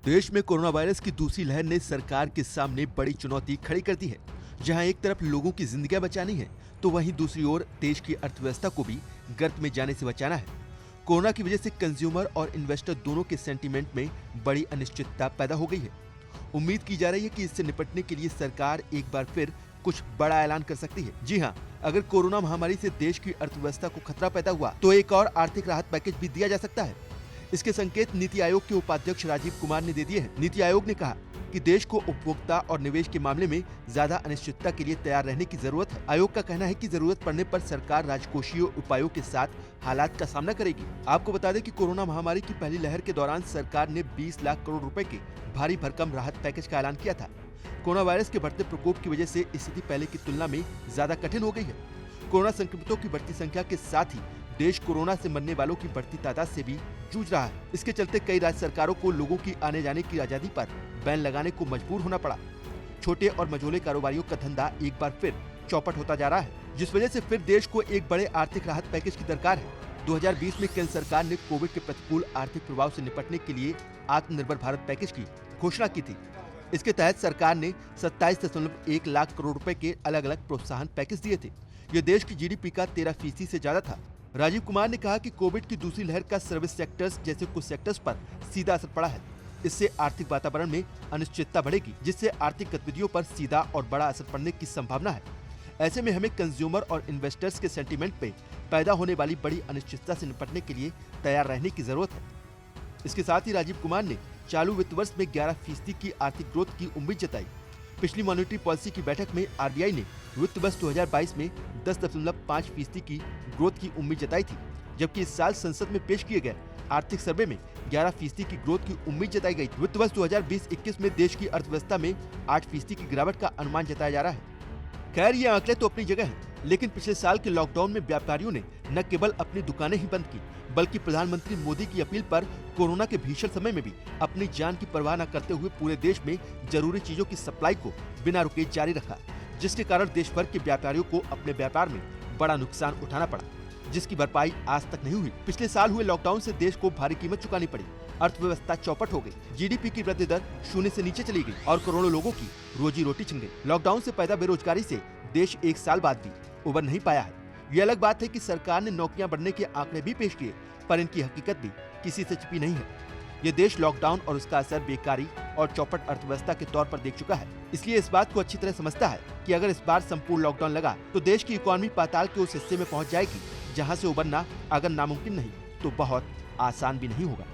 देश में corona virus की दूसरी लहर ने सरकार के सामने बड़ी चुनौती खड़ी कर दी है। जहां एक तरफ लोगों की जिंदगियां बचानी है, तो वहीं दूसरी ओर देश की अर्थव्यवस्था को भी गर्त में जाने से बचाना है। कोरोना की वजह से कंज्यूमर और इन्वेस्टर दोनों के सेंटीमेंट में बड़ी अनिश्चितता पैदा हो गई है। उम्मीद की जा रही है कि इससे निपटने के लिए सरकार एक बार फिर कुछ बड़ा ऐलान कर सकती है। जी हाँ, अगर कोरोना महामारी से देश की अर्थव्यवस्था को खतरा पैदा हुआ तो एक और आर्थिक राहत पैकेज भी दिया जा सकता है। इसके संकेत नीति आयोग के उपाध्यक्ष राजीव कुमार ने दे दिए हैं। नीति आयोग ने कहा कि देश को उपभोक्ता और निवेश के मामले में ज्यादा अनिश्चितता के लिए तैयार रहने की जरूरत है। आयोग का कहना है कि जरूरत पड़ने पर सरकार राजकोषीय उपायों के साथ हालात का सामना करेगी। आपको बता दें कि कोरोना महामारी की पहली लहर के दौरान सरकार ने 20 लाख करोड़ रुपए के भारी भरकम राहत पैकेज का ऐलान किया था। कोरोना वायरस के बढ़ते प्रकोप की वजह से स्थिति पहले की तुलना में ज्यादा कठिन हो गई है। कोरोना संक्रमितों की बढ़ती संख्या के साथ ही देश कोरोना से मरने वालों की बढ़ती तादाद से भी जूझ रहा है। इसके चलते कई राज्य सरकारों को लोगों की आने जाने की आजादी पर बैन लगाने को मजबूर होना पड़ा। छोटे और मझोले कारोबारियों का धंधा एक बार फिर चौपट होता जा रहा है, जिस वजह से फिर देश को एक बड़े आर्थिक राहत पैकेज की दरकार है। 2020 में केंद्र सरकार ने कोविड के प्रतिकूल आर्थिक प्रभाव से निपटने के लिए आत्मनिर्भर भारत पैकेज की घोषणा की थी। इसके तहत सरकार ने 27.1 लाख करोड़ रुपए के अलग अलग प्रोत्साहन पैकेज दिए थे। ये देश की जीडीपी का 13% से ज्यादा था। राजीव कुमार ने कहा कि कोविड की दूसरी लहर का सर्विस सेक्टर्स जैसे कुछ सेक्टर्स पर सीधा असर पड़ा है। इससे आर्थिक वातावरण में अनिश्चितता बढ़ेगी, जिससे आर्थिक गतिविधियों पर सीधा और बड़ा असर पड़ने की संभावना है। ऐसे में हमें कंज्यूमर और इन्वेस्टर्स के सेंटीमेंट पे पैदा होने वाली बड़ी अनिश्चितता से निपटने के लिए तैयार रहने की जरूरत है। इसके साथ ही राजीव कुमार ने चालू वित्त वर्ष में 11% की आर्थिक ग्रोथ की उम्मीद जताई। पिछली मॉनेटरी पॉलिसी की बैठक में आरबीआई ने वित्त वर्ष 2022 में 10.5% की ग्रोथ की उम्मीद जताई थी, जबकि इस साल संसद में पेश किए गए आर्थिक सर्वे में 11% की ग्रोथ की उम्मीद जताई गई। वित्त वर्ष 2020-21 में देश की अर्थव्यवस्था में 8% की गिरावट का अनुमान जताया जा रहा है। खैर, ये आंकड़े तो अपनी जगह हैं, लेकिन पिछले साल के लॉकडाउन में व्यापारियों ने न केवल अपनी दुकानें ही बंद की, बल्कि प्रधानमंत्री मोदी की अपील पर कोरोना के भीषण समय में भी अपनी जान की परवाह न करते हुए पूरे देश में जरूरी चीजों की सप्लाई को बिना रुके जारी रखा, जिसके कारण देश भर के व्यापारियों को अपने व्यापार में बड़ा नुकसान उठाना पड़ा, जिसकी भरपाई आज तक नहीं हुई। पिछले साल हुए लॉकडाउन से देश को भारी कीमत चुकानी पड़ी। अर्थव्यवस्था चौपट हो गई, जीडीपी की वृद्धि दर शून्य से नीचे चली गई और करोड़ों लोगों की रोजी रोटी छिन गई। लॉकडाउन से पैदा बेरोजगारी से देश एक साल बाद भी उबर नहीं पाया है। ये अलग बात है कि सरकार ने नौकरियां बढ़ने के आंकड़े भी पेश किए, पर इनकी हकीकत भी किसी से छिपी नहीं है। ये देश लॉकडाउन और उसका असर बेकारी और चौपट अर्थव्यवस्था के तौर पर देख चुका है। इसलिए इस बात को अच्छी तरह समझता है कि अगर इस बार संपूर्ण लॉकडाउन लगा तो देश की इकोनॉमी पाताल के उस हिस्से में पहुंच जाएगी जहां से उबरना अगर नामुमकिन नहीं तो बहुत आसान भी नहीं होगा।